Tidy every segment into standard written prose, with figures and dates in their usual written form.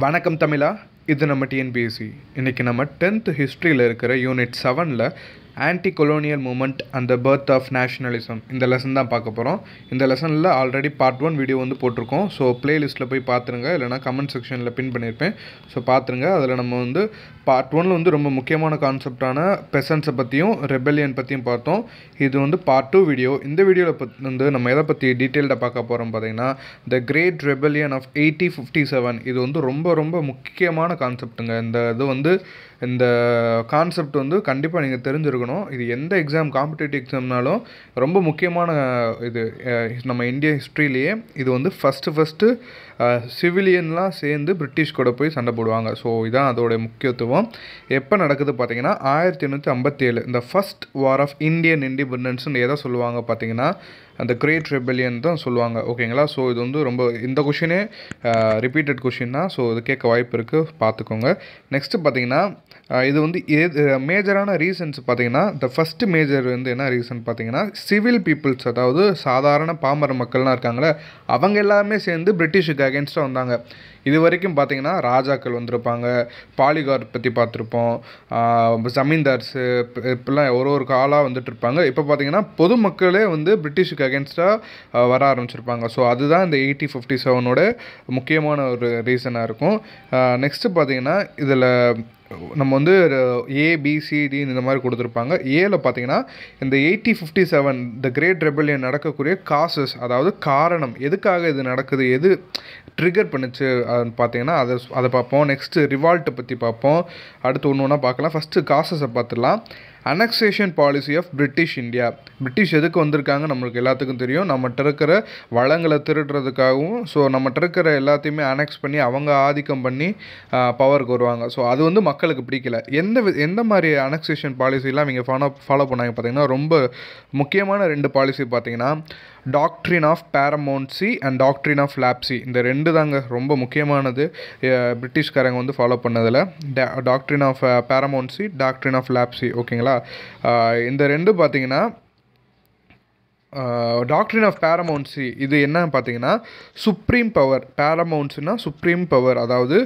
வணக்கம் தமிழா, இது நம்ம டிஎன்பிஎஸ்சி. இன்றைக்கி நம்ம 10th ஹிஸ்ட்ரியில் இருக்கிற யூனிட் 7ல் anti colonial movement and the birth of nationalism இந்த லெசன் தான் பார்க்க போகிறோம். இந்த லெசனில் ஆல்ரெடி பார்ட் 1 வீடியோ வந்து போட்டிருக்கோம். ஸோ ப்ளேலிஸ்ட்டில் போய் பார்த்துருங்க, இல்லைனா கமெண்ட் செக்ஷனில் பின் பண்ணியிருப்பேன். ஸோ பார்த்துருங்க. அதில் நம்ம வந்து பார்ட் 1ல் வந்து ரொம்ப முக்கியமான கான்செப்டான பெசன்ஸை பற்றியும் ரெபெலியன் பற்றியும் பார்த்தோம். இது வந்து பார்ட் 2 வீடியோ. இந்த வீடியோவில் வந்து நம்ம எதை பற்றி டீட்டெயில்டாக பார்க்க போகிறோம் பார்த்தீங்கன்னா, த கிரேட் ரெபெலியன் ஆஃப் 1857. இது வந்து ரொம்ப ரொம்ப முக்கியமான கான்செப்ட்டுங்க. இந்த கான்செப்ட் வந்து கண்டிப்பாக நீங்கள் தெரிஞ்சிருக்கணும். இது எந்த எக்ஸாம், காம்படிட்டிவ் எக்ஸாம்னாலும் ரொம்ப முக்கியமான இது. நம்ம இந்திய ஹிஸ்ட்ரியிலேயே இது வந்து ஃபஸ்ட்டு சிவிலியன்லாம் சேர்ந்து பிரிட்டிஷ் கூட போய் சண்டை போடுவாங்க. ஸோ இதான் அதோடைய முக்கியத்துவம். எப்போ நடக்குது பார்த்தீங்கன்னா 1857. இந்த ஃபஸ்ட் வார் ஆஃப் இந்தியன் இண்டிபெண்டன்ஸ்னு எதை சொல்லுவாங்க பார்த்தீங்கன்னா, அந்த கிரேட் ரெபெலியன் தான் சொல்லுவாங்க. ஓகேங்களா? ஸோ இது வந்து ரொம்ப இந்த கொஷினே ரிப்பீட்டட் கொஷின் தான். ஸோ இது கேட்க வாய்ப்பு இருக்குது, பார்த்துக்கோங்க. நெக்ஸ்ட்டு பார்த்தீங்கன்னா இது வந்து மேஜரான ரீசன்ஸ் பார்த்தீங்கன்னா, த ஃபஸ்ட்டு மேஜர் வந்து என்ன ரீசன் பார்த்தீங்கன்னா, சிவில் பீப்புள்ஸ், அதாவது சாதாரண பாமர மக்கள்லாம் இருக்காங்களே, அவங்க எல்லாமே சேர்ந்து பிரிட்டிஷுக்கு அகேன்ஸ்டாக வந்தாங்க. இது வரைக்கும் பார்த்தீங்கன்னா ராஜாக்கள் வந்திருப்பாங்க, பாலிகார் பற்றி பார்த்துருப்போம், ஜமீன்தார்ஸு, இப்பெல்லாம் ஒரு காலாக வந்துட்டு இருப்பாங்க. இப்போ பார்த்தீங்கன்னா பொதுமக்களே வந்து பிரிட்டிஷுக்கு அகேன்ஸ்டாக வர ஆரம்பிச்சிருப்பாங்க. ஸோ அதுதான் இந்த 1857 முக்கியமான ஒரு ரீசனாக இருக்கும். நெக்ஸ்ட்டு பார்த்தீங்கன்னா இதில் நம்ம வந்து ஏபிசிடி இந்த மாதிரி கொடுத்துருப்பாங்க. ஏல பார்த்தீங்கன்னா இந்த 1857 த கிரேட் ரெபெலியன் நடக்கக்கூடிய காசஸ், அதாவது காரணம், எதுக்காக இது நடக்குது, எது ட்ரிகர் பண்ணுச்சு பார்த்தீங்கன்னா அதை பார்ப்போம். நெக்ஸ்ட்டு ரிவால்ட்டை பற்றி பார்ப்போம். அடுத்து ஒன்று ஒன்றா பார்க்கலாம். ஃபஸ்ட்டு காசஸை பார்த்துடலாம். Annexation policy of British India. British எதுக்கு வந்திருக்காங்க நம்மளுக்கு எல்லாத்துக்கும் தெரியும். நம்மகிட்ட இருக்கிற வளங்களை திருடுறதுக்காகவும், ஸோ நம்மகிட்ட இருக்கிற எல்லாத்தையுமே அனெக்ஸ் பண்ணி அவங்க ஆதிக்கம் பண்ணி பவருக்கு வருவாங்க. ஸோ அது வந்து மக்களுக்கு பிடிக்கல. எந்த மாதிரி அனெக்சேஷன் பாலிசிலாம் இவங்க ஃபாலோ பண்ணாங்க பார்த்தீங்கன்னா, ரொம்ப முக்கியமான 2 பாலிசி பார்த்தீங்கன்னா, doctrine of paramountcy and doctrine of lapse. இந்த 2 தாங்க ரொம்ப முக்கியமானது பிரிட்டிஷ்காரங்க வந்து ஃபாலோ பண்ணதில். Doctrine of paramountcy, doctrine of lapse. ஓகேங்களா? இந்த 2 பார்த்தீங்கன்னா, டாக்ட்ரின் ஆஃப் பேரமௌன்சி இது என்னன்னு பார்த்தீங்கன்னா, சுப்ரீம் பவர். பேரமௌன்ட்ஸ்னா சுப்ரீம் பவர், அதாவது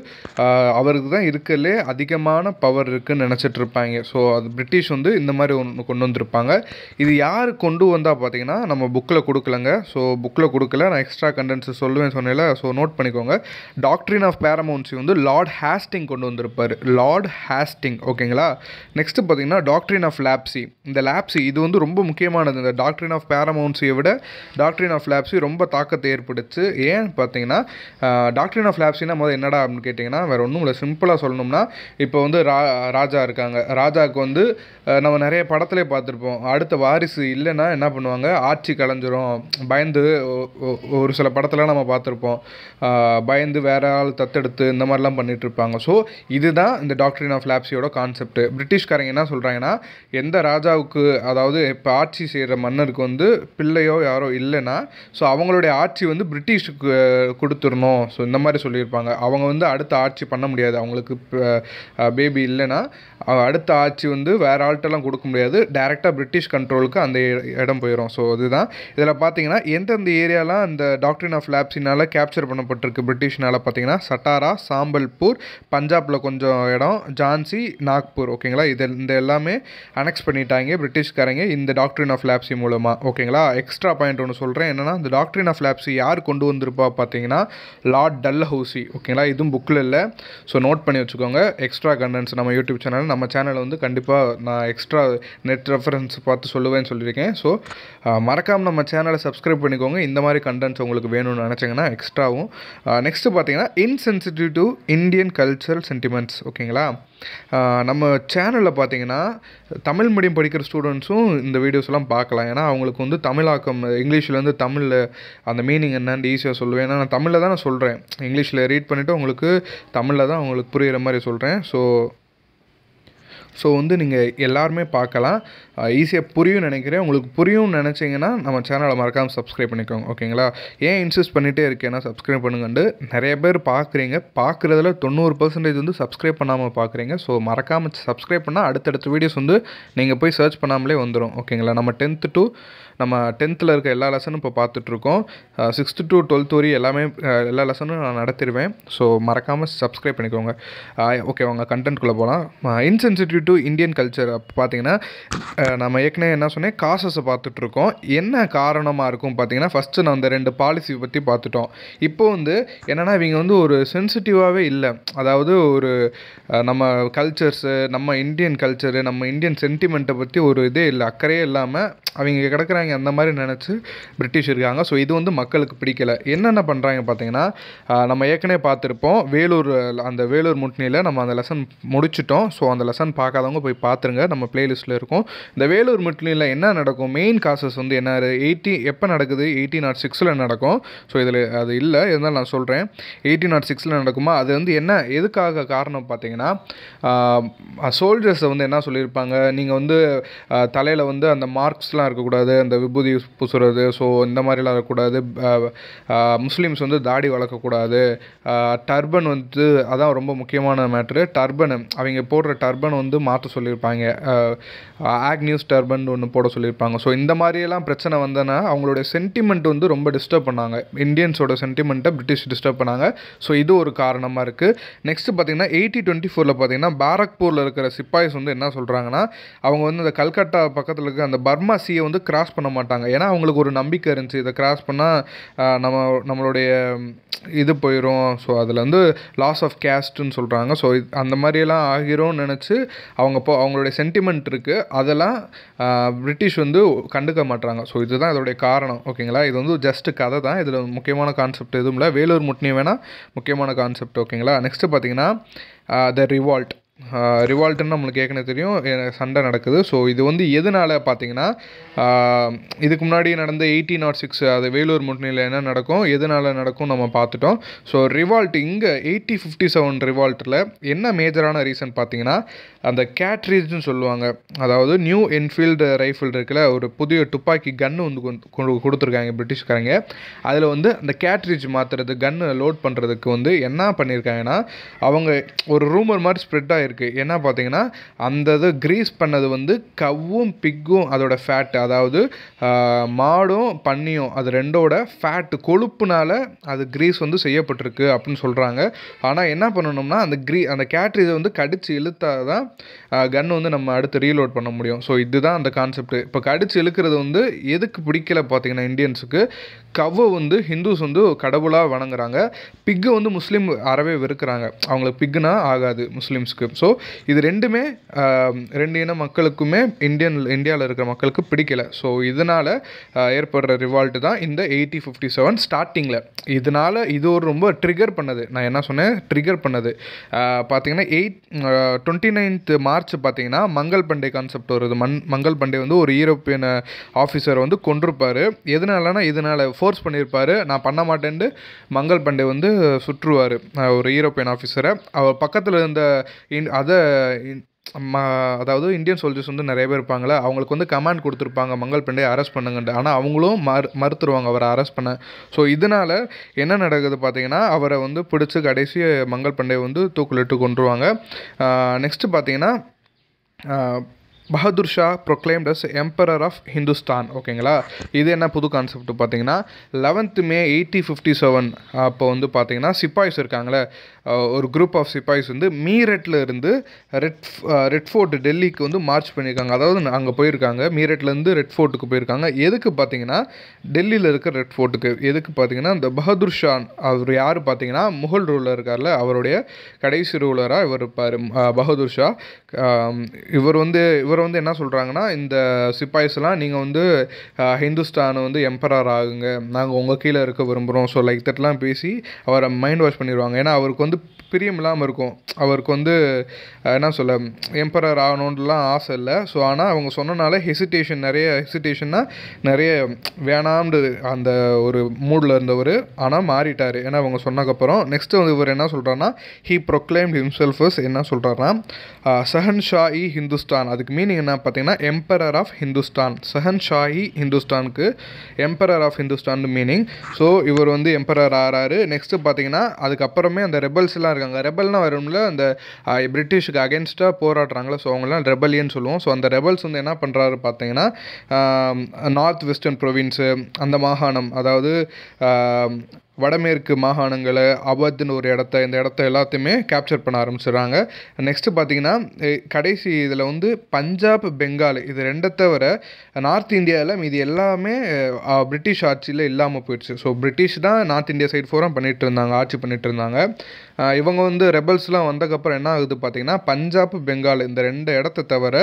அவருக்கு தான் இருக்கிறதுலே அதிகமான பவர் இருக்குதுன்னு நினச்சிட்டு இருப்பாங்க. ஸோ அது பிரிட்டிஷ் வந்து இந்த மாதிரி ஒன்று கொண்டு வந்திருப்பாங்க. இது யார் கொண்டு வந்தால் பார்த்தீங்கன்னா, நம்ம புக்கில் கொடுக்கலங்க. ஸோ புக்கில் கொடுக்கல, நான் எக்ஸ்ட்ரா கண்டென்ட்ஸ் சொல்லுவேன் சொன்னேன்ல. ஸோ நோட் பண்ணிக்கோங்க. டாக்ட்ரின் ஆஃப் பேரமௌன்சி வந்து லார்ட் ஹேஸ்டிங் கொண்டு வந்திருப்பார். Lord Hasting. ஓகேங்களா? நெக்ஸ்ட்டு பார்த்தீங்கன்னா டாக்ட்ரின் ஆஃப் லாப்சி. இந்த லாப்சி இது வந்து ரொம்ப முக்கியமானது. இந்த டாக்ட்ரின் ஆஃப் பேரமௌன்சியை விட டாக்ட்ரின் ஆஃப் லாப்சி ரொம்ப தாக்கத்தை ஏற்படுச்சு. ஏன்னு பார்த்தீங்கன்னா, டாக்ட்ரின் ஆஃப் லாப்சினா முதல்ல என்னடா அப்படின்னு கேட்டிங்கன்னா, வேறு ஒன்றும் இல்லை. சிம்பிளாக சொல்லணும்னா, இப்போ வந்து ராஜா இருக்காங்க. ராஜாவுக்கு வந்து நம்ம நிறைய படத்திலே பார்த்துருப்போம், அடுத்த வாரிசு இல்லைன்னா என்ன பண்ணுவாங்க, ஆட்சி கலைஞ்சிரும் பயந்து. ஒரு சில படத்தில் நம்ம பார்த்துருப்போம், பயந்து வேற ஆள் தத்தெடுத்து இந்த மாதிரிலாம் பண்ணிட்டு இருப்பாங்க. ஸோ இதுதான் இந்த டாக்ட்ரின் ஆஃப் லாப்சியோட கான்செப்ட். பிரிட்டிஷ்காரங்க என்ன சொல்கிறாங்கன்னா, எந்த ராஜாவுக்கு, அதாவது இப்போ ஆட்சி செய்கிற மன்னருக்கு வந்து பிள்ளையோ யாரோ இல்லைன்னா, ஸோ அவங்களுடைய ஆட்சி வந்து பிரிட்டிஷுக்கு கொடுத்துடணும். ஸோ இந்த மாதிரி சொல்லியிருப்பாங்க. அவங்க வந்து அடுத்த ஆட்சி பண்ண முடியாது. அவங்களுக்கு பேபி இல்லைன்னா அடுத்த ஆட்சி வந்து வேறு ஆள்கிட்டலாம் கொடுக்க முடியாது. டைரெக்டாக பிரிட்டிஷ் கண்ட்ரோலுக்கு அந்த இடம் போயிடும். ஸோ இதுதான். இதில் பார்த்தீங்கன்னா எந்தெந்த ஏரியாலாம் இந்த டாக்ட்ரின் ஆஃப் லாப்சினால் கேப்சர் பண்ணப்பட்டிருக்கு பிரிட்டிஷ்னால் பார்த்தீங்கன்னா, சட்டாரா, சாம்பல்பூர், பஞ்சாபில் கொஞ்சம் இடம், ஜான்சி, நாக்பூர். ஓகேங்களா? இந்த எல்லாமே அனெக்ஸ் பண்ணிட்டாங்க பிரிட்டிஷ்காரங்க இந்த டாக்ட்ரின் ஆஃப் லாப்சி மூலமாக. ஓகேங்களா? எக்ஸ்ட்ரா பாயிண்ட் ஒன்று சொல்கிறேன். என்னென்னா, இந்த டாக்ட்ரின் ஆஃப் லாப்சி யார் கொண்டு வந்திருப்பா பார்த்தீங்கன்னா, லார்ட் டல்ஹவுசி. ஓகேங்களா? இதுவும் புக்கில் இல்லை. ஸோ நோட் பண்ணி வச்சுக்கோங்க. எக்ஸ்ட்ரா கண்டென்ட்ஸ் நம்ம யூடியூப் சேனல், நம்ம சேனலை வந்து கண்டிப்பாக நான் எக்ஸ்ட்ரா நெட் ரெஃபரன்ஸ் பார்த்து சொல்லுவேன்னு சொல்லியிருக்கேன். ஸோ மறக்காமல் நம்ம சேனலை சப்ஸ்கிரைப் பண்ணிக்கோங்க. இந்த மாதிரி கண்டென்ட்ஸ் உங்களுக்கு வேணும்னு நினச்சிங்கன்னா எக்ஸ்ட்ராவும். நெக்ஸ்ட்டு பார்த்தீங்கன்னா, insensitive to Indian cultural sentiments. ஓகேங்களா? நம்ம சேனலில் பார்த்தீங்கன்னா தமிழ் மீடியம் படிக்கிற ஸ்டூடெண்ட்ஸும் இந்த வீடியோஸ்லாம் பார்க்கலாம். ஏன்னா அவங்களுக்கு வந்து தமிழாக்கம், இங்கிலீஷ்லேருந்து தமிழில் அந்த மீனிங் என்னன்னு ஈஸியாக சொல்லுவேன். ஏன்னா நான் தமிழில் தான் நான் சொல்கிறேன். இங்கிலீஷில் ரீட் பண்ணிவிட்டு உங்களுக்கு தமிழில் தான் உங்களுக்கு புரிகிற மாதிரி சொல்கிறேன். ஸோ வந்து நீங்கள் எல்லாருமே பார்க்கலாம். ஈஸியாக புரியும்னு நினைக்கிறேன். உங்களுக்கு புரியும்னு நினச்சிங்கன்னா நம்ம சேனலை மறக்காமல் சப்ஸ்கிரைப் பண்ணிக்கோங்க, ஓகேங்களா? ஏன் இன்சிஸ்ட் பண்ணிகிட்டே இருக்கேன்னா சப்ஸ்கிரைப் பண்ணுங்கண்டு நிறைய பேர் பார்க்குறீங்க. பார்க்குறதுல 90% வந்து சப்ஸ்கிரைப் பண்ணாமல் பார்க்குறீங்க. ஸோ மறக்காமல் சப்ஸ்கிரைப் பண்ணால் அடுத்தடுத்த வீடியோஸ் வந்து நீங்கள் போய் சர்ச் பண்ணாமலே வந்துடும், ஓகேங்களா? நம்ம 10th இருக்க எல்லா லெசனும் இப்போ பார்த்துட்ருக்கோம். 6th to 12th வரையும் எல்லா லெசனும் நான் நடத்திடுவேன். ஸோ மறக்காமல் சப்ஸ்கிரைப் பண்ணிக்கோங்க. ஓகே, வாங்க கண்டென்ட்குள்ளே போகலாம். இன்சென்சிட்டிவ் டு இந்தியன் கல்ச்சர் அப்போ பார்த்தீங்கன்னா நம்ம ஏற்கனவே என்ன சொன்னேன், காசஸை பார்த்துட்ருக்கோம். என்ன காரணமாக இருக்கும் பார்த்தீங்கன்னா, ஃபஸ்ட்டு நான் அந்த 2 பாலிசி பற்றி பார்த்துட்டோம். இப்போ வந்து என்னென்னா இவங்க வந்து ஒரு சென்சிட்டிவாகவே இல்லை. அதாவது ஒரு நம்ம கல்ச்சர்ஸு, நம்ம இந்தியன் கல்ச்சரு, நம்ம இந்தியன் சென்டிமெண்ட்டை பற்றி ஒரு இதே இல்லை, அக்கறையே இல்லாமல் அவங்க கிடக்குறாங்க. அந்த மாதிரி நினச்சி பிரிட்டிஷ் இருக்காங்க. ஸோ இது வந்து மக்களுக்கு பிடிக்கலை. என்னென்ன பண்ணுறாங்க பார்த்தீங்கன்னா, நம்ம ஏற்கனவே பார்த்துருப்போம் அந்த வேலூர் முட்னியில் நம்ம அந்த லெசன் முடிச்சிட்டோம். ஸோ அந்த லெசன் பார்க்காதவங்க போய் பார்த்துருங்க, நம்ம பிளேலிஸ்ட்டில் இருக்கும். இந்த வேலூர் முட்னியில் என்ன நடக்கும், மெயின் காசஸ் வந்து என்ன எப்போ நடக்குது, 1806 நடக்கும். ஸோ இதில் அது இல்லை, இருந்தாலும் நான் சொல்கிறேன். 1806 நடக்குமா, அது வந்து எதுக்காக காரணம் பார்த்தீங்கன்னா, சோல்ஜர்ஸை வந்து என்ன சொல்லியிருப்பாங்க, நீங்கள் வந்து தலையில் வந்து அந்த மார்க்ஸ்லாம் இருக்கக்கூடாது, அந்த விபூதி பூசுறது, ஸோ இந்த மாதிரிலாம் இருக்கக்கூடாது. முஸ்லீம்ஸ் வந்து தாடி வளர்க்கக்கூடாது. டர்பன் வந்து அதான் ரொம்ப முக்கியமான மேட்ரு. டர்பனு அவங்க போடுற டர்பன் வந்து மாற்ற சொல்லியிருப்பாங்க. ஆக்னியூஸ் டர்பன் ஒன்று போட சொல்லியிருப்பாங்க. ஸோ இந்த மாதிரியெல்லாம் பிரச்சனை வந்தனா அவங்களுடைய சென்டிமெண்ட் வந்து ரொம்ப டிஸ்டர்ப் பண்ணாங்க. இந்தியன்ஸோட சென்டிமெண்ட்டை பிரிட்டிஷ் டிஸ்டர்ப் பண்ணாங்க. ஸோ இது ஒரு காரணமாக இருக்குது. நெக்ஸ்ட்டு பார்த்தீங்கன்னா 1824 பார்த்தீங்கன்னா பாரக்பூரில் இருக்கிற சிப்பாய்ஸ் வந்து என்ன சொல்கிறாங்கன்னா, அவங்க வந்து இந்த கல்கட்டா பக்கத்தில் இருக்க அந்த பர்மா சீயை வந்து கிராஸ் பண்ண மாட்டாங்க. ஏன்னா அவங்களுக்கு ஒரு நம்பிக்கை இருந்துச்சு, இதை கிராஸ் பண்ணால் நம்மளுடைய இது போயிடும். ஸோ அதில் வந்து லாஸ் ஆஃப் கேஸ்ட்டுன்னு சொல்கிறாங்க. ஸோ அந்த மாதிரியெல்லாம் ஆகிரும்னு நினச்சி அவங்களுடைய சென்டிமெண்ட் இருக்குது, அதெல்லாம் பிரிட்டிஷ் வந்து கண்டுக்க மாட்டாங்க. ஸோ இதுதான் இதோடைய காரணம், ஓகேங்களா? இது வந்து ஜஸ்ட் கதை தான், இதில் முக்கியமான கான்செப்ட் எதுவும் இல்லை. வேலூர் முட்னி வேணால் முக்கியமான கான்செப்ட், ஓகேங்களா? நெக்ஸ்ட்டு பார்த்தீங்கன்னா த ரிவால்ட்டுன்னு நம்மளுக்கு ஏற்கனவே தெரியும், சண்டை நடக்குது. ஸோ இது வந்து எதனால் பார்த்தீங்கன்னா, இதுக்கு முன்னாடி நடந்த 1806 அது வேலூர் முட்னியில் என்ன நடக்கும், எதனால் நடக்கும் நம்ம பார்த்துட்டோம். ஸோ ரிவால்ட் இங்கே 1857 ரிவால்ட்டில் என்ன மேஜரான ரீசன் பார்த்தீங்கன்னா, அந்த கேட்ரிட்ஜ்னு சொல்லுவாங்க. அதாவது நியூ என்ஃபீல்டு ரைஃபிள் இருக்குல்ல, ஒரு புதிய துப்பாக்கி கன்று வந்து கொடுத்துருக்காங்க பிரிட்டிஷ்காரங்க. அதில் வந்து அந்த கேட்ரிட்ஜ் மாற்றுறது, கன்று லோட் பண்ணுறதுக்கு வந்து என்ன பண்ணியிருக்காங்கன்னா, அவங்க ஒரு ரூமர் மாதிரி ஸ்ப்ரெட் ஆகிருக்கு. என்ன பார்த்தீங்கன்னா, அந்த இது கிரீஸ் பண்ணது வந்து கவ்வும் பிக்கும் அதோட ஃபேட், அதாவது மாடும் பன்னியும் அது ரெண்டோட ஃபேட்டு கொழுப்புனால அது கிரீஸ் வந்து செய்யப்பட்டிருக்கு அப்படின்னு சொல்கிறாங்க. ஆனால் என்ன பண்ணணும்னா, அந்த கேட்ரிஜை வந்து கடிச்சு இழுத்தா தான் கன் வந்து நம்ம அடுத்து ரீலோட் பண்ண முடியும். ஸோ இதுதான் அந்த கான்செப்ட். இப்போ கடிச்சு இழுக்கிறது வந்து எதுக்கு பிடிக்கல பார்த்தீங்கன்னா, இந்தியன்ஸுக்கு கவ்வை வந்து ஹிந்துஸ் வந்து கடவுளாக வணங்குறாங்க, பிக்கு வந்து முஸ்லீம் அறவே வெறுக்கிறாங்க. அவங்களுக்கு பிக்குனா ஆகாது முஸ்லீம்ஸ்க்கு. ஸோ இது ரெண்டுமே 2 இன மக்களுக்குமே இந்தியாவில் இருக்கிற மக்களுக்கு பிடிக்கல. ஸோ இதனால் ஏற்படுற ரிவால்ட்டு தான் இந்த 1857 ஸ்டார்டிங்கில். இது ஒரு ரொம்ப ட்ரிகர் பண்ணது. நான் என்ன சொன்னேன், ட்ரிகர் பண்ணது பார்த்தீங்கன்னா 29th மார்ச் பார்த்தீங்கன்னா மங்கள் பண்டே கான்செப்ட் வருது. மங்கள் பண்டே வந்து ஒரு யூரோப்பியன் ஆஃபீஸரை வந்து கொண்டிருப்பார். இதனால் ஃபோர்ஸ் பண்ணியிருப்பார், நான் பண்ண மாட்டேன்ட்டு மங்கள் பண்டே வந்து சுற்றுவார் ஒரு யூரோப்பியன் ஆஃபீஸரை. அவர் பக்கத்தில் இருந்த அதாவது இந்தியன் சோல்ஜர்ஸ் வந்து நிறைய பேர் இருப்பாங்களே, அவங்களுக்கு வந்து கமாண்ட் கொடுத்துருப்பாங்க மங்கள் பண்டே அரெஸ்ட் பண்ணுங்கன்ட்டு. ஆனால் அவங்களும் மறுத்துருவாங்க அவரை அரெஸ்ட் பண்ண. ஸோ இதனால் என்ன நடக்குது பார்த்தீங்கன்னா, அவரை வந்து பிடிச்சி கடைசி மங்கள் பண்டே வந்து தூக்கிலிட்டு கொண்டுருவாங்க. நெக்ஸ்ட்டு பார்த்தீங்கன்னா Bahadur Shah proclaimed as emperor of Hindustan, ஓகேங்களா? இது என்ன புது கான்செப்ட் பார்த்தீங்கன்னா, 11th May 1857 அப்போ வந்து பார்த்தீங்கன்னா சிப்பாய்ஸ் இருக்காங்களே, ஒரு குரூப் ஆஃப் சிப்பாய்ஸ் வந்து மீரட்டில் இருந்து ரெட் ஃபோர்ட் டெல்லிக்கு வந்து மார்ச் பண்ணியிருக்காங்க. அதாவது அங்கே போயிருக்காங்க, மீரட்லேருந்து ரெட் ஃபோர்ட்டுக்கு போயிருக்காங்க. எதுக்கு பார்த்தீங்கன்னா, டெல்லியில் இருக்கிற ரெட் ஃபோர்ட்டுக்கு. எதுக்கு பார்த்தீங்கன்னா, இந்த பகதூர் ஷா அவர் யார் பார்த்தீங்கன்னா, முகல் ரூலர் இருக்கார்ல, அவருடைய கடைசி ரூலராக இவர் இருப்பார் பகதூர் ஷா. இவர் இவர் வந்து என்ன சொல்கிறாங்கன்னா, இந்த சிப்பாய்ஸ்லாம் நீங்கள் வந்து ஹிந்துஸ்தானை வந்து எம்பரர் ஆகுங்க, நாங்கள் உங்கள் கீழே இருக்க விரும்புகிறோம், ஸோ லைக் தட்லாம் பேசி அவரை மைண்ட் வாஷ் பண்ணிடுவாங்க. ஏன்னா அவருக்கு வந்து பிரியம் இல்லாமல் இருக்கும். அவருக்கு வந்து என்ன சொல்ல, எம்பரர் ஆகணுன்றலாம் ஆசை இல்லை. ஸோ ஆனால் அவங்க சொன்னனால நிறைய ஹெசிடேஷன்னா நிறைய வேணாம்னு அந்த ஒரு மூடில் இருந்தவர். ஆனால் மாறிட்டார் ஏன்னா அவங்க சொன்னதுக்கப்புறம். நெக்ஸ்ட்டு வந்து இவர் என்ன சொல்கிறாருன்னா, ஹீ ப்ரொக்ளைம்ட் ஹிம்செல்ஃப் என்ன சொல்கிறாருன்னா, சஹன்ஷாஹி ஹிந்துஸ்தான். அதுக்கு மீனிங் என்ன பார்த்தீங்கன்னா, எம்பரர் ஆஃப் ஹிந்துஸ்தான். சஹன்ஷாஹி ஹிந்துஸ்தானுக்கு emperor of Hindustan meaning. So இவர் வந்து எம்பரர் ஆகிறாரு. நெக்ஸ்ட்டு பார்த்தீங்கன்னா அதுக்கப்புறமே அந்த ரெபல்ஸ்லாம் இருக்காங்க. ரெபல்னால் வரும்ல, அந்த பிரிட்டிஷுக்கு அகேன்ஸ்டாக போராடுறாங்களே, ஸோ அவங்களாம் ரெபல்லியன் சொல்லுவோம். ஸோ அந்த ரெபல்ஸ் வந்து என்ன பண்ணுறாரு பார்த்தீங்கன்னா, நார்த் வெஸ்டர்ன் ப்ரொவின்ஸு, அந்த மாகாணம், அதாவது வடமேற்கு மாகாணங்களை, அவத்னு ஒரு இந்த இடத்த எல்லாத்தையுமே கேப்சர் பண்ண ஆரம்பிச்சிடுறாங்க. நெக்ஸ்ட்டு பார்த்தீங்கன்னா கடைசி இதில் வந்து பஞ்சாப், பெங்கால் இது ரெண்டை தவிர நார்த் இந்தியாவில் மீதி எல்லாமே பிரிட்டிஷ் ஆட்சியில் இல்லாமல் போயிடுச்சு. ஸோ பிரிட்டிஷ் தான் நார்த் இந்தியா சைடு ஃபோரம் ஆட்சி பண்ணிகிட்டு இருந்தாங்க. இவங்க வந்து ரெபல்ஸ்லாம் வந்ததுக்கப்புறம் என்ன ஆகுது பார்த்தீங்கன்னா, பஞ்சாப், பெங்கால் இந்த ரெண்டு இடத்த தவிர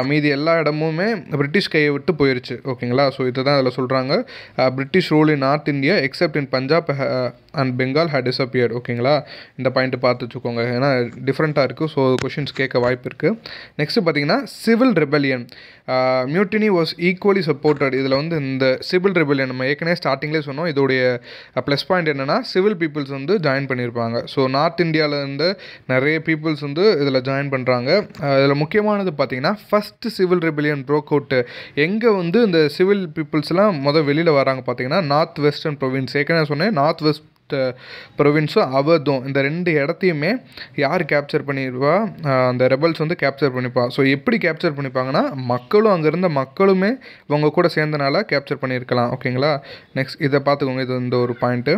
மீதி எல்லா இடமுமே பிரிட்டிஷ் கையை விட்டு போயிடுச்சு. ஓகேங்களா? ஸோ இதுதான் அதில் சொல்கிறாங்க, British rule in north India accept in Punjab and Bengal had disappeared. ஓகேங்களா? இந்த பாயிண்ட்டு பார்த்து வச்சுக்கோங்க, ஏன்னா டிஃப்ரெண்ட்டாக இருக்குது. ஸோ கொஷின்ஸ் கேட்க வாய்ப்பு இருக்குது. நெக்ஸ்ட்டு பார்த்தீங்கன்னா civil rebellion. Mutiny was equally supported. இதில் வந்து இந்த சிவில் ரெபல்லியன் நம்ம ஏற்கனவே ஸ்டார்டிங்லேயே சொன்னோம், இதோடைய ப்ளஸ் பாயிண்ட் என்னென்னா சிவில் பீப்புள்ஸ் வந்து ஜாயின் பண்ணியிருப்பாங்க. ஸோ நார்த் இந்தியாவில் இருந்து நிறைய பீப்புள்ஸ் வந்து இதில் ஜாயின் பண்ணுறாங்க. இதில் முக்கியமானது பார்த்தீங்கன்னா first civil rebellion broke out எங்கே வந்து இந்த சிவில் பீப்புள்ஸ்லாம் வெளியில் வராங்க பார்த்தீங்கன்னா, நார்த் வெஸ்டர்ன் ப்ரொவின்ஸ். ஏற்கனவே சொன்னேன், நார்த் வெஸ்ட் ப்ரொவின்ஸும் அவதும் இந்த ரெண்டு இடத்தையுமே யார் கேப்சர் பண்ணிடுவா, அந்த ரெபல்ஸ் வந்து கேப்சர் பண்ணிப்பா. ஸோ எப்படி கேப்சர் பண்ணிப்பாங்கன்னா, மக்களும் அங்கே இருந்த மக்களுமே இவங்க கூட சேர்ந்தனால கேப்சர் பண்ணியிருக்கலாம். ஓகேங்களா? நெக்ஸ்ட் இதை பார்த்துக்கோங்க, இது இந்த ஒரு பாயிண்ட்டு.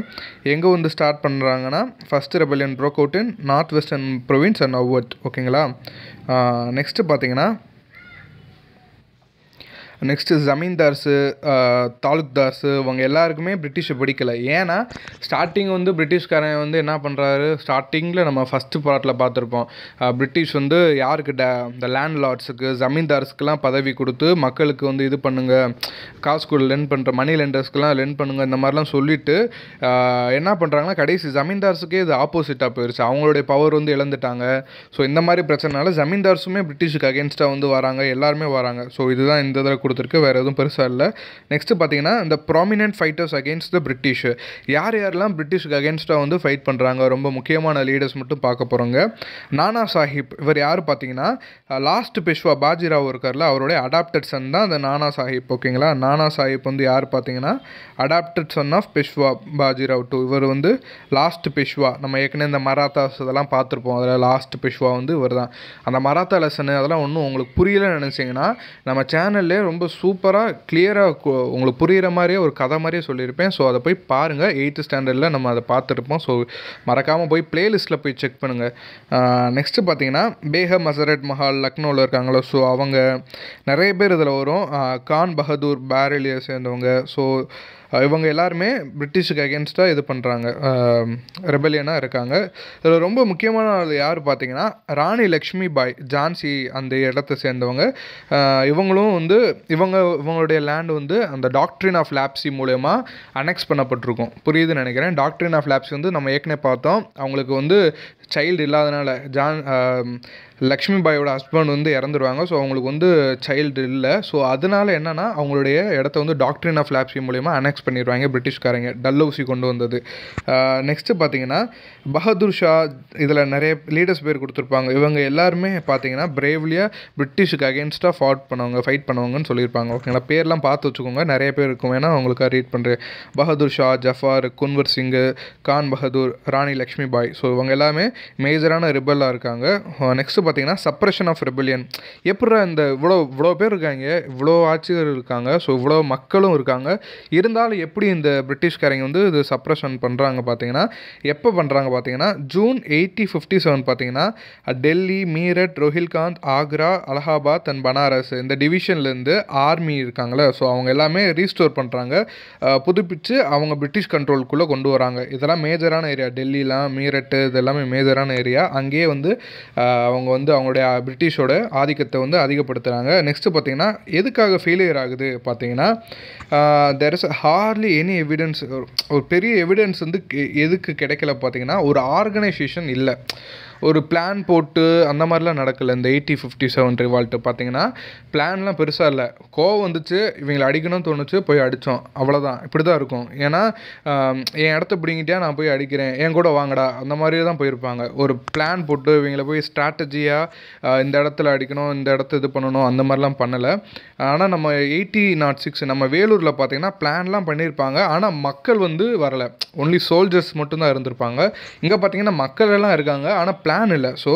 எங்கே வந்து ஸ்டார்ட் பண்ணுறாங்கன்னா, first rebellion broke out in north western province and Awadh. ஓகேங்களா? நெக்ஸ்ட்டு பார்த்தீங்கன்னா, நெக்ஸ்ட்டு ஜமீன்தார்ஸு, தாலுக்தார்ஸு இவங்க எல்லாருக்குமே பிரிட்டிஷை பிடிக்கலை. ஏன்னா ஸ்டார்டிங் வந்து பிரிட்டிஷ்காரன் வந்து என்ன பண்ணுறாரு, ஸ்டார்டிங்கில் நம்ம ஃபஸ்ட்டு பார்ட்டில் பார்த்துருப்போம், பிரிட்டிஷ் வந்து யாருக்கு இந்த லேண்ட் லார்ட்ஸுக்கு, ஜமீன்தார்ஸ்க்கெலாம் பதவி கொடுத்து மக்களுக்கு வந்து இது பண்ணுங்கள், காசு கூட லெண்ட் பண்ணுற மணி லெண்டர்ஸ்க்கெலாம் லெண்ட் பண்ணுங்கள், இந்த மாதிரிலாம் சொல்லிவிட்டு என்ன பண்ணுறாங்கன்னா, கடைசி ஜமீன்தார்ஸுக்கே இது ஆப்போசிட்டாக போயிடுச்சு. அவங்களுடைய பவர் வந்து இழந்துட்டாங்க. ஸோ இந்த மாதிரி பிரச்சனைனால ஜமீன்தார்ஸுமே பிரிட்டிஷுக்கு அகேன்ஸ்டாக வந்து வராங்க, எல்லாருமே வராங்க. ஸோ இதுதான் இந்த இதில் கொடுத்துருக்கு, வேறு எதுவும் பெருசாக இல்லை. நெக்ஸ்ட்டு பார்த்தீங்கன்னா, இந்த prominent fighters against the British. யாரெல்லாம் பிரிட்டிஷுக்கு அகேன்ஸ்டாக வந்து ஃபைட் பண்ணுறாங்க, ரொம்ப முக்கியமான லீடர்ஸ் மட்டும் பார்க்க போகிறோங்க. நானா சாஹிப், இவர் யார் பார்த்தீங்கன்னா, லாஸ்ட் பெஷ்வா பாஜிராவ் இருக்கார்ல, அவருடைய அடாப்டட் சன் தான் இந்த நானா சாஹிப். ஓகேங்களா? நானா சாஹிப் வந்து யார் பார்த்தீங்கன்னா, adopted son of Peshwa Bajirao two. இவர் வந்து லாஸ்ட் பெஷ்வா. நம்ம ஏற்கனவே இந்த மராத்தாஸ் இதெல்லாம் பார்த்துருப்போம், அதில் லாஸ்ட் பெஷ்வா வந்து இவர் தான். அந்த மராத்தா லெசனு அதெல்லாம் ஒன்றும் உங்களுக்கு புரியலன்னு நினச்சிங்கன்னா, நம்ம சேனல்லே ரொம்ப சூப்பராக கிளியராக உங்களுக்கு புரிகிற மாதிரியே ஒரு கதை மாதிரியே சொல்லியிருப்பேன். ஸோ அதை போய் பாருங்கள், 8th ஸ்டாண்டர்டில் நம்ம அதை பார்த்துருப்போம். ஸோ மறக்காமல் போய் பிளேலிஸ்ட்டில் போய் செக் பண்ணுங்கள். நெக்ஸ்ட்டு பார்த்தீங்கன்னா, பேகம் ஹசரத் மஹால் லக்னோவில் இருக்காங்களோ, ஸோ அவங்க நிறைய பேர் இதில் வரும். கான் பகதூர் பேரலியை சேர்ந்தவங்க. ஸோ இவங்க எல்லாருமே பிரிட்டிஷுக்கு அகேன்ஸ்டாக இது பண்ணுறாங்க, ரெபல்லியனாக இருக்காங்க. இதில் ரொம்ப முக்கியமான ஆள் யார் பார்த்தீங்கன்னா, ராணி லக்ஷ்மி பாய், ஜான்சி அந்த இடத்தை சேர்ந்தவங்க. இவங்களும் வந்து இவங்களுடைய லேண்ட் வந்து அந்த டாக்ட்ரின் ஆஃப் லாப்சி மூலயமா அனெக்ஸ் பண்ணப்பட்டிருக்கும். புரியுதுன்னு நினைக்கிறேன். டாக்ட்ரின் ஆஃப் லாப்சி வந்து நம்ம ஏற்கனவே பார்த்தோம், அவங்களுக்கு வந்து சைல்டு இல்லாதனால லக்ஷ்மி பாயோட ஹஸ்பண்ட் வந்து இறந்துருவாங்க. ஸோ அவங்களுக்கு வந்து சைல்டு இல்லை. ஸோ அதனால என்னென்னா, அவங்களுடைய இடத்த வந்து டாக்ட்ரின் ஆஃப் லாப்சி மூலயமா அனெக்ஸ் பண்ணிடுவாங்க பிரிட்டிஷ்காரங்க, டல்ஹௌசி கொண்டு வந்தது. நெக்ஸ்ட்டு பார்த்தீங்கன்னா, பகதூர் ஷா, இதில் நிறைய லீடர்ஸ் பேர் கொடுத்துருப்பாங்க. இவங்க எல்லாருமே பார்த்தீங்கன்னா பிரேவ்லியாக பிரிட்டிஷுக்கு அகேன்ஸ்டாக ஃபைட் பண்ணுவாங்கன்னு சொல்லியிருப்பாங்க. ஓகேங்களா? பேர்லாம் பார்த்து வச்சுக்கோங்க, நிறைய பேர் இருக்கும், வேணால் அவங்களுக்காக ரீட் பண்ணுறேன். பகதூர் ஷா, ஜஃபார், குன்வர் சிங்கு, கான் பகதூர், ராணி லக்ஷ்மி பாய். ஸோ இவங்க எல்லாமே மேஜரான ரிபல்லாக இருக்காங்க. நெக்ஸ்ட்டு பார்த்தீங்கன்னா, சப்ரஷன் ஆஃப் ரெபல்லியன். எப்படா இந்த இவ்வளோ பேர் இருக்காங்க, இவ்வளோ ஆட்சியர் இருக்காங்க, ஸோ இவ்வளோ மக்களும் இருக்காங்க, இருந்தாலும் இதனால் எப்படி இந்த பிரிட்டிஷ்காரங்க வந்து இது சப்ரஷன் பண்ணுறாங்க பார்த்தீங்கன்னா, எப்போ பண்ணுறாங்க பார்த்தீங்கன்னா, ஜூன் 1857 பார்த்தீங்கன்னா, டெல்லி, மீரட், ரோஹில்காந்த், ஆக்ரா, அலகாபாத் அண்ட் பனாரஸ் இந்த டிவிஷன்லேருந்து ஆர்மி இருக்காங்களே, ஸோ அவங்க எல்லாமே ரீஸ்டோர் பண்ணுறாங்க. புதுப்பிச்சு அவங்க பிரிட்டிஷ் கண்ட்ரோலுக்குள்ளே கொண்டு வராங்க. இதெல்லாம் மேஜரான ஏரியா. டெல்லிலாம், மீரட்டு இது எல்லாமே மேஜரான ஏரியா. அங்கேயே வந்து அவங்க வந்து அவங்களுடைய பிரிட்டிஷோட ஆதிக்கத்தை வந்து அதிகப்படுத்துகிறாங்க. நெக்ஸ்ட்டு பார்த்தீங்கன்னா, எதுக்காக ஃபெயிலியர் ஆகுது பார்த்தீங்கன்னா, there is hardly any evidence. ஒரு பெரிய எவிடன்ஸ் வந்து எதுக்கு கிடைக்கல பார்த்தீங்கன்னா, ஒரு ஆர்கனைசேஷன் இல்லை. ஒரு பிளான் போட்டு அந்த மாதிரிலாம் நடக்கலை. இந்த 1857 ரிவால்ட்டு பார்த்தீங்கன்னா பிளான்லாம் பெருசாக இல்லை. கோவம் வந்துச்சு, இவங்களை அடிக்கணும்னு தோணுச்சு, போய் அடித்தோம், அவ்வளோதான். இப்படி தான் இருக்கும். ஏன்னா என் இடத்த பிடிங்கிட்டே நான் போய் அடிக்கிறேன், என் கூட வாங்கடா, அந்த மாதிரி தான் போயிருப்பாங்க. ஒரு பிளான் போட்டு இவங்களை போய் ஸ்ட்ராட்டஜியாக இந்த இடத்துல அடிக்கணும், இந்த இடத்த இது பண்ணணும், அந்த மாதிரிலாம் பண்ணலை. ஆனால் நம்ம 1806 நம்ம வேலூரில் பார்த்தீங்கன்னா பிளான்லாம் பண்ணியிருப்பாங்க. ஆனால் மக்கள் வந்து வரலை. ஒன்லி சோல்ஜர்ஸ் மட்டும்தான் இருந்திருப்பாங்க. இங்கே பார்த்தீங்கன்னா மக்கள் எல்லாம் இருக்காங்க, ஆனால் பிளான் இல்லை. ஸோ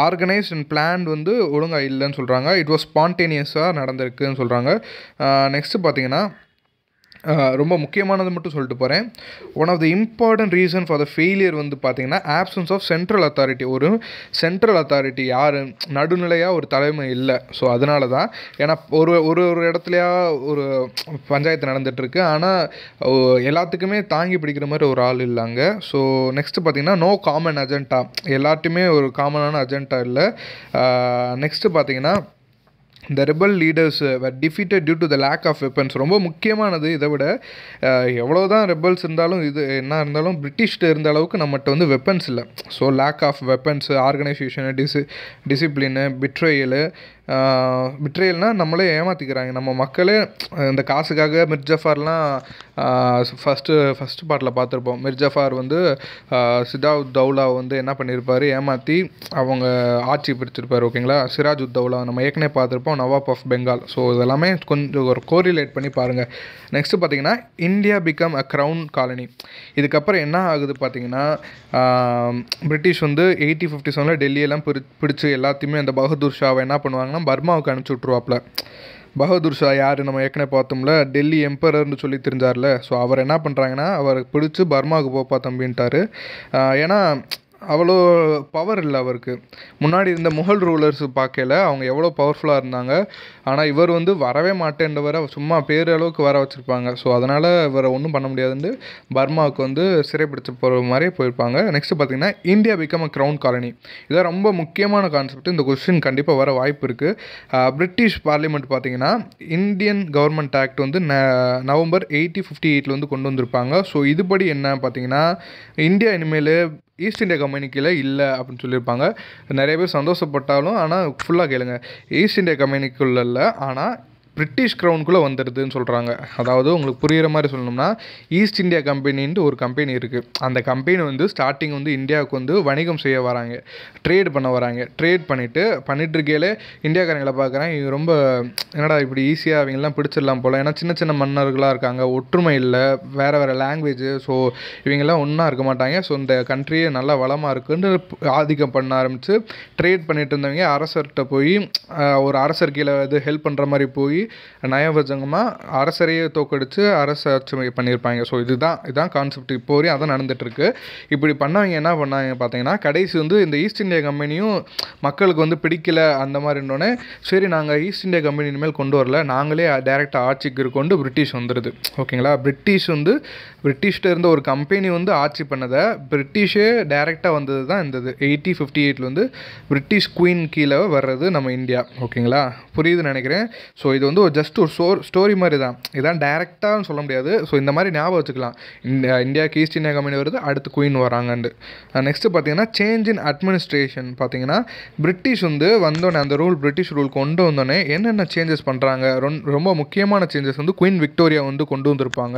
ஆர்கனைஸ்ட் அண்ட் பிளான் வந்து ஒழுங்காக இல்லைன்னு சொல்கிறாங்க. இட் வாஸ் ஸ்பான்டேனியஸாக நடந்திருக்குன்னு சொல்கிறாங்க. நெக்ஸ்ட்டு பார்த்தீங்கன்னா, ரொம்ப முக்கியமானது மட்டும் சொல்லிட்டு போகிறேன். One of the important reason for the failure வந்து பார்த்தீங்கன்னா, ஆப்சன்ஸ் ஆஃப் சென்ட்ரல் அத்தாரிட்டி. ஒரு சென்ட்ரல் அத்தாரிட்டி யார், நடுநிலையாக ஒரு தலைமை இல்லை. ஸோ அதனால தான். ஏன்னா ஒரு இடத்துலையா ஒரு பஞ்சாயத்து நடந்துகிட்ருக்கு, ஆனால் எல்லாத்துக்குமே தாங்கி பிடிக்கிற மாதிரி ஒரு ஆள் இல்லைங்க. ஸோ நெக்ஸ்ட்டு பார்த்தீங்கன்னா, நோ காமன் அஜெண்டா. எல்லாத்தையுமே ஒரு காமனான அஜெண்டா இல்லை. நெக்ஸ்ட்டு பார்த்தீங்கன்னா, இந்த rebel leaders were defeated due to the lack of weapons. ரொம்ப முக்கியமானது. இதை விட எவ்வளோ தான் ரெபல்ஸ் இருந்தாலும், இது என்ன இருந்தாலும், பிரிட்டிஷ்ட இருந்த அளவுக்கு நம்மகிட்ட வந்து வெப்பன்ஸ் இல்லை. So lack of weapons, organisation, discipline, பிட்ரேயல்னால் நம்மளே ஏமாற்றிக்கிறாங்க. நம்ம மக்களே இந்த காசுக்காக மிர்ஜாஃபார்லாம் ஃபஸ்ட்டு பார்ட்டில் பார்த்துருப்போம். மிர்ஜாஃபார் வந்து சிதாவுத் தௌலா வந்து என்ன பண்ணியிருப்பார், ஏமாற்றி அவங்க ஆட்சி பிடிச்சிருப்பார். ஓகேங்களா. சிராஜ் உத் தௌலா நம்ம ஏற்கனவே பார்த்துருப்போம், நவாப் ஆஃப் பெங்கால். ஸோ இதெல்லாமே கொஞ்சம் ஒரு கோரிலேட் பண்ணி பாருங்கள். நெக்ஸ்ட்டு பார்த்தீங்கன்னா, India become a crown colony. இதுக்கப்புறம் என்ன ஆகுது பார்த்தீங்கன்னா, பிரிட்டிஷ் வந்து 1857 டெல்லியெல்லாம் பிடிச்சி எல்லாத்தையுமே அந்த பகதூர் ஷாவை என்ன பண்ணுவாங்கன்னா பர்மாவுக்கு அனுப்பிச்சி விட்ருவாப்பில். பகதூர் ஷா யார், நம்ம ஏற்கனவே பார்த்தோம்ல, டெல்லி எம்பரர்னு சொல்லி தெரிஞ்சார்ல. ஸோ அவர் என்ன பண்ணுறாங்கன்னா, அவர் பிடிச்சி பர்மாவுக்கு போப்பா தம்பின்ட்டார். ஏன்னா அவ்வளோ பவர் இல்லை அவருக்கு. முன்னாடி இருந்த முகல் ரூலர்ஸ் பார்க்கல அவங்க எவ்வளோ பவர்ஃபுல்லாக இருந்தாங்க. ஆனால் இவர் வந்து வரவே மாட்டேன்றவரை சும்மா பேர் அளவுக்கு வர வச்சுருப்பாங்க. ஸோ அதனால் இவரை ஒன்றும் பண்ண முடியாதுன்னு பர்மாவுக்கு வந்து சிறைப்பிடிச்சு போகிற மாதிரியே போயிருப்பாங்க. நெக்ஸ்ட்டு பார்த்தீங்கன்னா, India become a crown colony. இதான் ரொம்ப முக்கியமான கான்செப்ட். இந்த கொஸ்டின் கண்டிப்பாக வர வாய்ப்பு இருக்குது. பிரிட்டிஷ் பார்லிமெண்ட் பார்த்தீங்கன்னா, இந்தியன் கவர்மெண்ட் ஆக்ட் வந்து நவம்பர் 1858 வந்து கொண்டு வந்திருப்பாங்க. ஸோ இதுபடி என்ன பார்த்தீங்கன்னா, இந்தியா இனிமேல் ஈஸ்ட் இந்தியா கம்பெனிக்குள்ளே இல்லை அப்படின்னு சொல்லியிருப்பாங்க. நிறைய பேர் சந்தோஷப்பட்டாலும், ஆனால் ஃபுல்லாக கேளுங்க, ஈஸ்ட் இந்தியா கம்பெனிக்குள்ளே இல்லை, ஆனால் பிரிட்டிஷ் க்ரௌனுக்குள்ளே வந்துடுதுன்னு சொல்கிறாங்க. அதாவது உங்களுக்கு புரிகிற மாதிரி சொல்லணும்னா, ஈஸ்ட் இந்தியா கம்பெனின்ட்டு ஒரு கம்பெனி இருக்குது. அந்த கம்பெனி வந்து ஸ்டார்டிங் வந்து இந்தியாவுக்கு வந்து வணிகம் செய்ய வராங்க, ட்ரேட் பண்ண வராங்க. ட்ரேட் பண்ணிட்டுருக்கையிலே இந்தியாக்காரங்களை பார்க்குறேன், இவங்க ரொம்ப என்னடா இப்படி ஈஸியாக அவங்கெல்லாம் பிடிச்சிடலாம் போல். ஏன்னா சின்ன சின்ன மன்னர்களாக இருக்காங்க, ஒற்றுமை இல்லை, வேறு லாங்குவேஜ். ஸோ இவங்கெல்லாம் ஒன்றா இருக்க மாட்டாங்க. ஸோ இந்த கண்ட்ரியே நல்லா வளமாக இருக்குன்னு ஆதிக்கம் பண்ண ஆரம்பித்து ட்ரேட் பண்ணிட்டு இருந்தவங்க அரசர்கிட்ட போய் ஒரு அரசர் கீழே இது ஹெல்ப் பண்ணுற மாதிரி போய் நயவஜங்கமாக அரசரையே தோக்கடித்து அரசாட்சி பண்ணியிருப்பாங்க. ஸோ இதுதான் கான்செப்ட். இப்போ வரையும் அதான் நடந்துகிட்ருக்கு. இப்படி பண்ணவங்க என்ன பண்ணாங்க பார்த்தீங்கன்னா, கடைசி வந்து இந்த ஈஸ்ட் இந்தியா கம்பெனியும் மக்களுக்கு வந்து பிடிக்கல. அந்த மாதிரி இருந்தோடனே சரி நாங்கள் ஈஸ்ட் இந்தியா கம்பெனி இனிமேல் கொண்டு வரல, நாங்களே டைரெக்டாக ஆட்சிக்கு இருக்கொண்டு பிரிட்டிஷ் வந்துடுது. ஓகேங்களா. பிரிட்டிஷ்ட இருந்த ஒரு கம்பெனி வந்து ஆட்சி பண்ணதை பிரிட்டிஷே டைரெக்டாக வந்தது தான் இந்த 1858 வந்து பிரிட்டிஷ் குயின் கீழே வர்றது நம்ம இந்தியா. ஓகேங்களா. புரியுதுன்னு நினைக்கிறேன். ஸோ இது வந்து ஜஸ்ட் ஒரு ஸ்டோரி மாதிரி தான். இதான் டைரெக்டாக சொல்ல முடியாது. ஸோ இந்த மாதிரி ஞாபகம் வச்சுக்கலாம். இந்தியாவுக்கு ஈஸ்ட் இந்தியா கம்பெனி வருது, அடுத்து குயின் வராங்கண்டு. நெக்ஸ்ட்டு பார்த்தீங்கன்னா, சேஞ்ச் இன் அட்மினிஸ்ட்ரேஷன் பார்த்தீங்கன்னா, பிரிட்டிஷ் வந்து வந்தோடனே அந்த பிரிட்டிஷ் ரூல் கொண்டு வந்தோடனே என்னென்ன சேஞ்சஸ் பண்ணுறாங்க, ரொம்ப முக்கியமான சேஞ்சஸ் வந்து குயின் விக்டோரியா வந்து கொண்டு வந்திருப்பாங்க.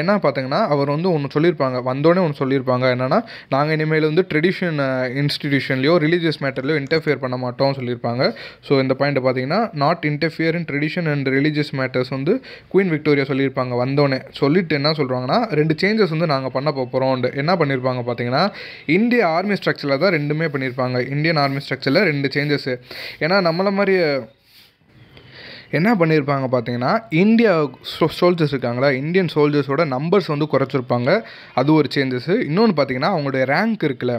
என்ன பார்த்தீங்கன்னா, அவர் வந்து ஒன்று சொல்லியிருப்பாங்க, வந்தோடனே ஒன்று சொல்லியிருப்பாங்க. என்னென்னா, நாங்கள் இனிமேல் வந்து ட்ரெடிஷன் இன்ஸ்டிடியூஷன்லையோ ரிலீஜியஸ் மேட்டர்லையோ இன்டர்ஃபியர் பண்ண மாட்டோம்னு சொல்லியிருப்பாங்க. ஸோ இந்த பாயிண்ட் பார்த்தீங்கன்னா, not interfere in tradition and religious matters வந்து குயின் விக்டோரியா சொல்லியிருப்பாங்க. வந்தோடனே சொல்லிட்டு என்ன சொல்கிறாங்கன்னா, 2 சேஞ்சஸ் வந்து நாங்கள் பண்ண போகிறோம். என்ன பண்ணியிருப்பாங்க பார்த்தீங்கன்னா, இந்திய ஆர்மி ஸ்ட்ரக்சரில் தான் 2மே பண்ணியிருப்பாங்க. இந்தியன் ஆர்மி ஸ்ட்ரக்சரில் 2 சேஞ்சஸ். ஏன்னா நம்மளை மாதிரி என்ன பண்ணியிருப்பாங்க பார்த்தீங்கன்னா, இந்தியா சோல்ஜர்ஸ் இருக்காங்களா, இந்தியன் சோல்ஜர்ஸோட நம்பர்ஸ் வந்து குறைச்சிருப்பாங்க. அது ஒரு சேஞ்சஸ்ஸு. இன்னொன்று பார்த்தீங்கன்னா, அவங்களுடைய ரேங்க் இருக்குல்ல,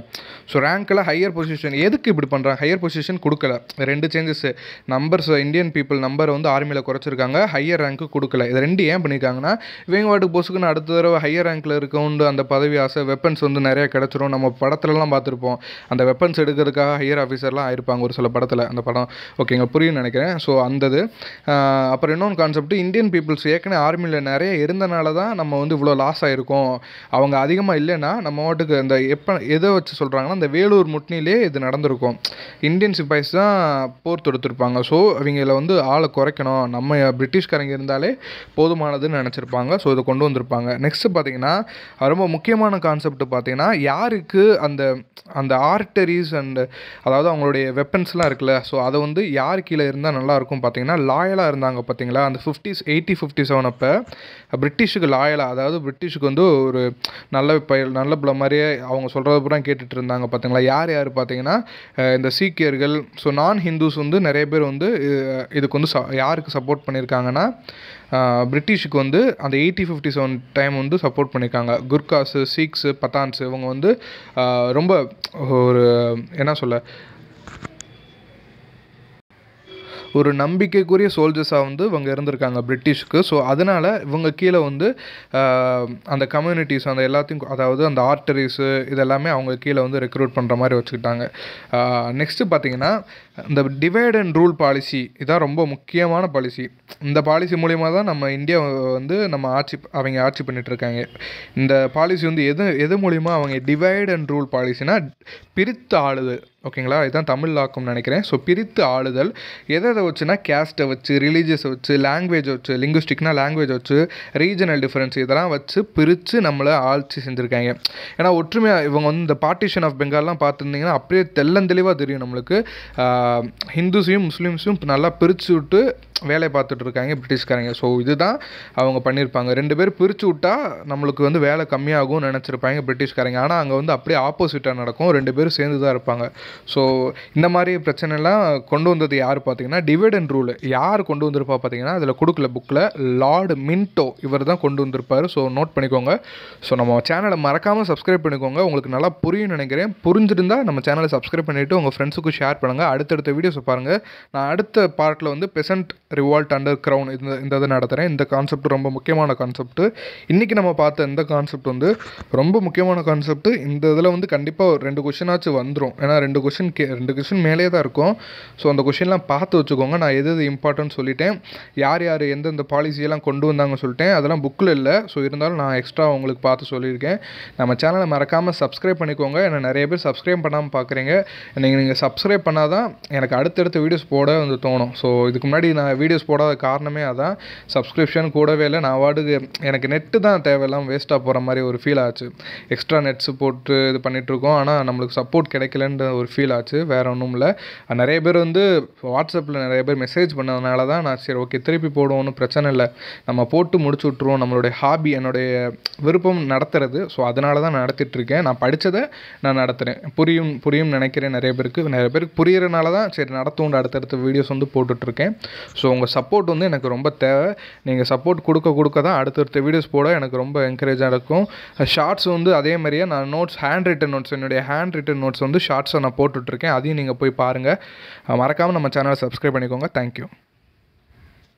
ஸோ ரேங்க்கில் ஹையர் பொசிஷன் எதுக்கு இப்படி பண்ணுறாங்க, ஹையர் பொசிஷன் கொடுக்கல. 2 சேஞ்சஸ்ஸு. நம்பர்ஸ் இந்தியன் பீப்புள் நம்பரை வந்து ஆர்மியில் குறைச்சிருக்காங்க, ஹையர் ரேங்க்கு கொடுக்கல. இது 2 ஏன் பண்ணியிருக்காங்கன்னா, இவங்க வாட்டுக்கு பொசுக்குன்னு அடுத்த தடவை ஹையர் ரேங்க்கில் இருக்கவுண்டு அந்த பதவி ஆசை, வெப்பன்ஸ் வந்து நிறைய கிடச்சிரும். நம்ம படத்துலலாம் பார்த்துருப்போம், அந்த வெப்பன்ஸ் எடுக்கிறதுக்காக ஹையர் ஆஃபீஸர்லாம் ஆயிருப்பாங்க ஒரு சில படத்தில். அந்த படம் ஓகேங்க புரியும்னு நினைக்கிறேன். ஸோ அந்தது. அப்புறம் இன்னொன்று கான்செப்ட், இந்தியன் பீப்புள்ஸ் ஏற்கனவே ஆர்மியில் நிறைய இருந்தனால தான் நம்ம வந்து இவ்வளோ லாஸ் ஆகிருக்கோம். அவங்க அதிகமாக இல்லைன்னா நம்ம வாட்டுக்கு அந்த எதை வச்சு சொல்கிறாங்கன்னா, அந்த வேலூர் முட்னிலே இது நடந்திருக்கும். இந்தியன் சிப்பாய்ஸ் தான் போர் தொடுத்திருப்பாங்க. ஸோ இவங்களை வந்து ஆளை குறைக்கணும், நம்ம பிரிட்டிஷ்காரங்க இருந்தாலே போதுமானதுன்னு நினச்சிருப்பாங்க. ஸோ இதை கொண்டு வந்திருப்பாங்க. நெக்ஸ்ட்டு பார்த்தீங்கன்னா, ரொம்ப முக்கியமான கான்செப்ட் பார்த்தீங்கன்னா, யாருக்கு அந்த அந்த ஆர்டரிஸ் அதாவது அவங்களுடைய வெப்பன்ஸ்லாம் இருக்குல்ல, ஸோ அதை வந்து யார் கீழே இருந்தால் நல்லாயிருக்கும் பார்த்தீங்கன்னா, லாயலாக இருந்தாங்க பார்த்தீங்களா, அந்த 57 அப்போ பிரிட்டிஷுக்கு லாயலாக, அதாவது பிரிட்டிஷுக்கு வந்து ஒரு நல்ல பிள்ளை மாதிரியே அவங்க சொல்கிறது பூரா கேட்டுட்டு இருந்தாங்க பார்த்தீங்களா. யார் பார்த்தீங்கன்னா, இந்த சீக்கியர்கள், ஸோ நான் ஹிந்துஸ் வந்து நிறைய பேர் வந்து இதுக்கு வந்து யாருக்கு சப்போர்ட் பண்ணியிருக்காங்கன்னா, பிரிட்டிஷுக்கு வந்து அந்த 57 டைம் வந்து சப்போர்ட் பண்ணியிருக்காங்க. குர்காஸு, சீக்ஸு, பத்தான்ஸு இவங்க வந்து ரொம்ப ஒரு என்ன சொல்ல, ஒரு நம்பிக்கைக்குரிய சோல்ஜர்ஸாக வந்து இவங்க இருந்திருக்காங்க பிரிட்டிஷ்க்கு. ஸோ அதனால் இவங்க கீழே வந்து அந்த கம்யூனிட்டிஸ் அந்த எல்லாத்தையும், அதாவது அந்த ஆர்டரிஸு இதெல்லாமே அவங்க கீழே வந்து ரெக்ரூட் பண்ணுற மாதிரி வச்சுக்கிட்டாங்க. நெக்ஸ்ட்டு பார்த்தீங்கன்னா, இந்த டிவைட் அண்ட் ரூல் பாலிசி இதான் ரொம்ப முக்கியமான பாலிசி. இந்த பாலிசி மூலிமா தான் நம்ம இந்தியா வந்து அவங்க ஆட்சி பண்ணிகிட்ருக்காங்க. இந்த பாலிசி வந்து எது மூலிமா அவங்க டிவைட் அண்ட் ரூல் பாலிசினா, பிரித்து ஆளுதல். ஓகேங்களா, இதுதான் தமிழ் லாக்கும்னு நினைக்கிறேன். ஸோ பிரித்து ஆளுதல் எதை வச்சுன்னா, கேஸ்ட்டை வச்சு, ரிலீஜியஸை வச்சு, லாங்குவேஜை வச்சு, லிங்குஸ்டிக்னா லாங்குவேஜ் வச்சு, ரீஜனல் டிஃபரன்ஸ் இதெல்லாம் வச்சு பிரித்து நம்மளை ஆட்சி செஞ்சுருக்காங்க. ஏன்னா ஒற்றுமையாக இவங்க வந்து இந்த பார்ட்டிஷன் ஆஃப் பெங்கால்லாம் பார்த்துருந்தீங்கன்னா அப்படியே தெளிவாக தெரியும் நம்மளுக்கு. ஹிந்துஸையும் முஸ்லீம்ஸையும் நல்லா பிரித்து விட்டு வேலையை பார்த்துட்டு இருக்காங்க பிரிட்டிஷ்காரங்க. ஸோ இதுதான் அவங்க பண்ணியிருப்பாங்க. 2 பேர் பிரித்து விட்டா நம்மளுக்கு வந்து வேலை கம்மியாகும்னு நினச்சிருப்பாங்க பிரிட்டிஷ்காரங்க. ஆனால் அங்கே வந்து அப்படியே ஆப்போசிட்டாக நடக்கும், 2 பேரும் சேர்ந்து தான் இருப்பாங்க. ஸோ இந்த மாதிரி பிரச்சனைலாம் கொண்டு வந்தது யார் பார்த்தீங்கன்னா, டிவைட் அண்ட் ரூல் யார் கொண்டு வந்திருப்பா பார்த்தீங்கன்னா, அதில் கொடுக்கல புக்கில், லார்டு மின்டோ இவர் தான் கொண்டு வந்திருப்பார். ஸோ நோட் பண்ணிக்கோங்க. ஸோ நம்ம சேனலை மறக்காமல் சப்ஸ்கிரைப் பண்ணிக்கோங்க. உங்களுக்கு நல்லா புரியும் நினைக்கிறேன். புரிஞ்சிருந்தால் நம்ம சேனலை சப்ஸ்கிரைப் பண்ணிவிட்டு உங்கள் ஃப்ரெண்ட்ஸுக்கும் ஷேர் பண்ணுங்கள். அடுத்தடுத்த வீடியோஸை பாருங்கள். நான் அடுத்த பார்ட்டில் வந்து பெசன்ட் ரிவால்ட் அண்டர் கிரவுன் இந்த இதை நடத்துகிறேன். இந்த கான்செப்ட் ரொம்ப முக்கியமான கான்செப்ட். இன்றைக்கி நம்ம பார்த்த இந்த கான்செப்ட் வந்து ரொம்ப முக்கியமான கான்செப்ட். இந்த இதில் வந்து கண்டிப்பாக 2 கொஷினாச்சும் வந்துடும். ஏன்னா 2 கொஷின் மேலே தான் இருக்கும். ஸோ அந்த கொஷின்லாம் பார்த்து வச்சுக்கோங்க. நான் எது இம்பார்ட்டன்ட் சொல்லிட்டேன், யார் எந்தெந்த பாலிசியெல்லாம் கொண்டு வந்தாங்கன்னு சொல்லிட்டேன். அதெல்லாம் புக்கில் இல்லை. ஸோ இருந்தாலும் நான் எக்ஸ்ட்ரா உங்களுக்கு பார்த்து சொல்லியிருக்கேன். நம்ம சேனலை மறக்காமல் சப்ஸ்கிரைப் பண்ணிக்கோங்க. ஏன்னா நிறைய பேர் சப்ஸ்கிரைப் பண்ணாமல் பார்க்குறீங்க. நீங்கள் சப்ஸ்கிரைப் பண்ணால் தான் எனக்கு அடுத்தடுத்த வீடியோஸ் போட வந்து தோணும். ஸோ இதுக்கு முன்னாடி நான் வீடியோஸ் போடாத காரணமே அதான். சப்ஸ்கிரிப்ஷன் கூடவே இல்லை. நான் வாட்டுக்கு எனக்கு நெட்டு தான் தேவையில்லாமல் வேஸ்ட்டாக போகிற மாதிரி ஒரு ஃபீல் ஆச்சு. எக்ஸ்ட்ரா நெட்ஸு போட்டு இது பண்ணிகிட்ருக்கோம், ஆனால் நம்மளுக்கு சப்போர்ட் கிடைக்கலன்ற ஒரு ஃபீல் ஆச்சு. வேறு ஒன்றும் இல்லை. நிறைய பேர் வந்து வாட்ஸ்அப்பில் நிறைய பேர் மெசேஜ் பண்ணதுனால தான் நான் சரி ஓகே திருப்பி போடுவோன்னு, பிரச்சனை இல்லை, நம்ம போட்டு முடிச்சு விட்ருவோம். நம்மளுடைய ஹாபி, என்னுடைய விருப்பம் நடத்துறது. ஸோ அதனால தான் நான் நடத்திட்டுருக்கேன். நான் படித்ததை நான் நடத்துகிறேன். புரியும் நினைக்கிறேன். நிறைய பேருக்கு புரியறனால தான் சரி நடத்துவோம் அடுத்தடுத்த வீடியோஸ் வந்து போட்டுட்ருக்கேன். ஸோ உங்கள் சப்போர்ட் வந்து எனக்கு ரொம்ப தேவை. நீங்கள் சப்போர்ட் கொடுக்க தான் அடுத்தடுத்த வீடியோஸ் போட எனக்கு ரொம்ப என்கரேஜாக இருக்கும். ஷார்ட்ஸ் வந்து அதே மாதிரியே நான் ஹேண்ட் ரிட்டன் நோட்ஸ், என்னுடைய ஹேண்ட் ரிட்டன் நோட்ஸ் வந்து ஷார்ட்ஸை நான் போட்டுட்ருக்கேன். அதையும் நீங்கள் போய் பாருங்கள். மறக்காமல் நம்ம சேனலை சப்ஸ்கிரைப் பண்ணிக்கோங்க. தேங்க்யூ.